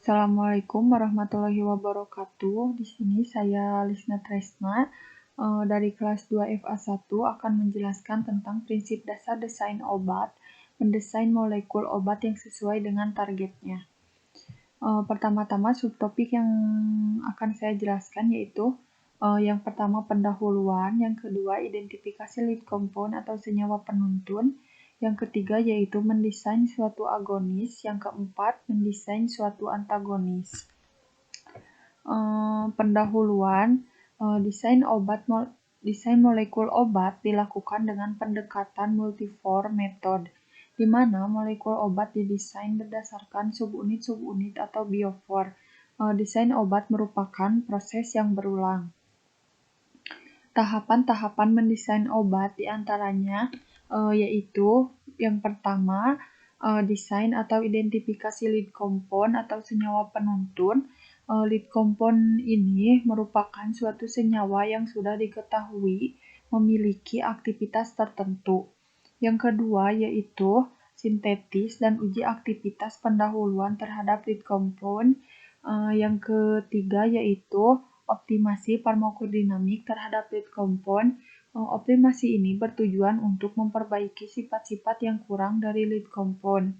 Assalamualaikum warahmatullahi wabarakatuh. Di sini saya Lisna Tresna dari kelas 2 FA1 akan menjelaskan tentang prinsip dasar desain obat, mendesain molekul obat yang sesuai dengan targetnya. Pertama-tama subtopik yang akan saya jelaskan yaitu yang pertama pendahuluan, yang kedua identifikasi lead compound atau senyawa penuntun, yang ketiga yaitu mendesain suatu agonis, yang keempat mendesain suatu antagonis. Pendahuluan, desain molekul obat dilakukan dengan pendekatan multiform method, di mana molekul obat didesain berdasarkan subunit-subunit atau biofor. Desain obat merupakan proses yang berulang. Tahapan-tahapan mendesain obat diantaranya yaitu yang pertama desain atau identifikasi lead compound atau senyawa penuntun. Lead compound ini merupakan suatu senyawa yang sudah diketahui memiliki aktivitas tertentu. Yang kedua yaitu sintetis dan uji aktivitas pendahuluan terhadap lead compound. Yang ketiga yaitu optimasi farmakodinamik terhadap lead compound. Optimasi ini bertujuan untuk memperbaiki sifat-sifat yang kurang dari lead compound.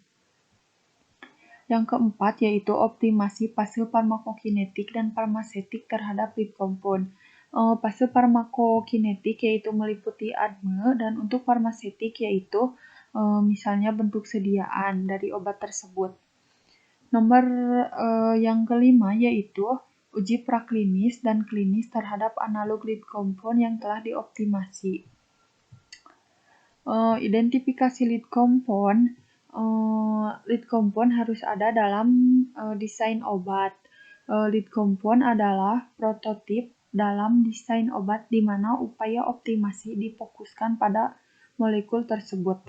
Yang keempat yaitu optimasi fase farmakokinetik dan farmasetik terhadap lead compound. Fase farmakokinetik yaitu meliputi ADME, dan untuk farmasetik yaitu misalnya bentuk sediaan dari obat tersebut. Yang kelima yaitu uji praklinis dan klinis terhadap analog lead compound yang telah dioptimasi. Identifikasi lead compound. Lead compound harus ada dalam desain obat. Lead compound adalah prototip dalam desain obat di mana upaya optimasi difokuskan pada molekul tersebut.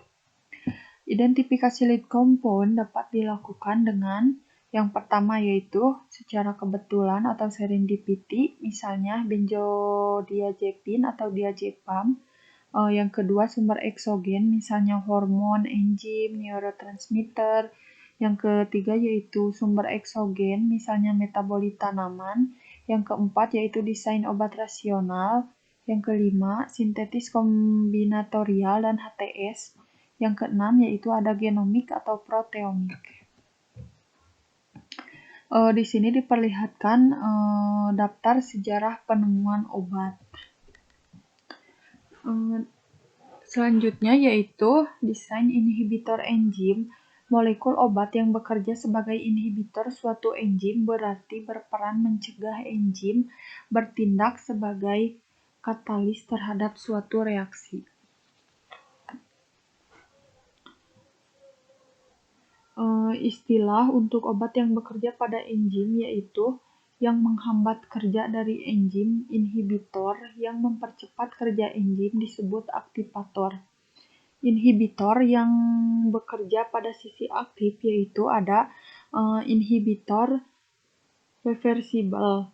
Identifikasi lead compound dapat dilakukan dengan yang pertama yaitu secara kebetulan atau serendipity, misalnya benzodiazepin atau diazepam. Yang kedua sumber eksogen, misalnya hormon, enzim, neurotransmitter. Yang ketiga yaitu sumber eksogen, misalnya metabolit tanaman. Yang keempat yaitu desain obat rasional. Yang kelima sintetis kombinatorial dan HTS. Yang keenam yaitu ada genomik atau proteomik. Di sini diperlihatkan daftar sejarah penemuan obat. Selanjutnya yaitu desain inhibitor enzim. Molekul obat yang bekerja sebagai inhibitor suatu enzim berarti berperan mencegah enzim bertindak sebagai katalis terhadap suatu reaksi. Istilah untuk obat yang bekerja pada enzim yaitu yang menghambat kerja dari enzim. Inhibitor yang mempercepat kerja enzim disebut aktivator. Inhibitor yang bekerja pada sisi aktif yaitu ada inhibitor reversibel.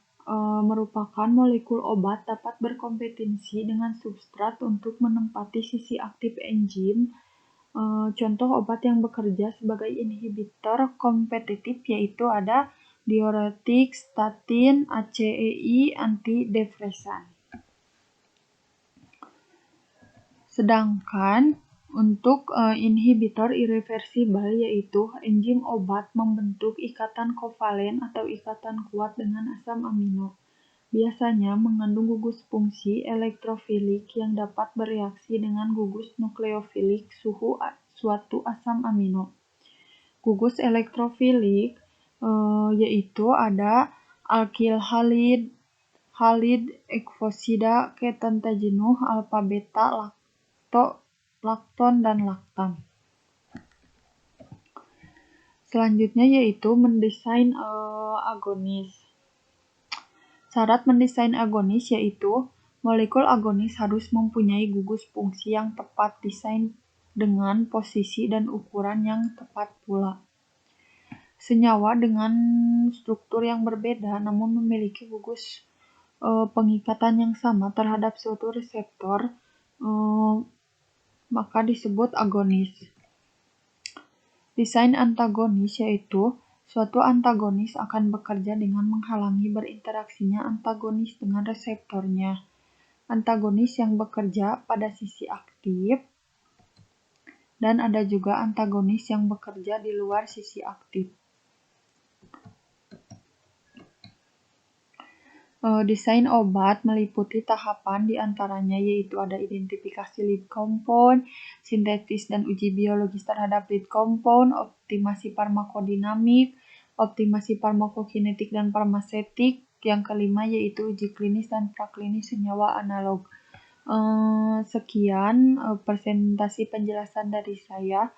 Merupakan molekul obat dapat berkompetisi dengan substrat untuk menempati sisi aktif enzim. Contoh obat yang bekerja sebagai inhibitor kompetitif yaitu ada diuretik, statin, ACEI, antidepresan. Sedangkan untuk inhibitor irreversibel yaitu enzim obat membentuk ikatan kovalen atau ikatan kuat dengan asam amino. Biasanya mengandung gugus fungsi elektrofilik yang dapat bereaksi dengan gugus nukleofilik suatu asam amino. Gugus elektrofilik yaitu ada alkil halid, ekfosida, ketenta jenuh, alfa beta, lakton, dan laktam. Selanjutnya yaitu mendesain agonis. Syarat mendesain agonis yaitu molekul agonis harus mempunyai gugus fungsi yang tepat, desain dengan posisi dan ukuran yang tepat pula. Senyawa dengan struktur yang berbeda namun memiliki gugus pengikatan yang sama terhadap suatu reseptor maka disebut agonis. Desain antagonis yaitu Suatu antagonis akan bekerja dengan menghalangi berinteraksinya antagonis dengan reseptornya. Antagonis yang bekerja pada sisi aktif, dan ada juga antagonis yang bekerja di luar sisi aktif. Desain obat meliputi tahapan diantaranya yaitu ada identifikasi lead compound, sintesis dan uji biologis terhadap lead compound, optimasi farmakodinamik, optimasi farmakokinetik dan farmasetik. Yang kelima yaitu uji klinis dan praklinis senyawa analog. Sekian presentasi penjelasan dari saya.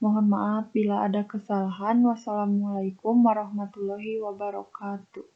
Mohon maaf bila ada kesalahan. Wassalamualaikum warahmatullahi wabarakatuh.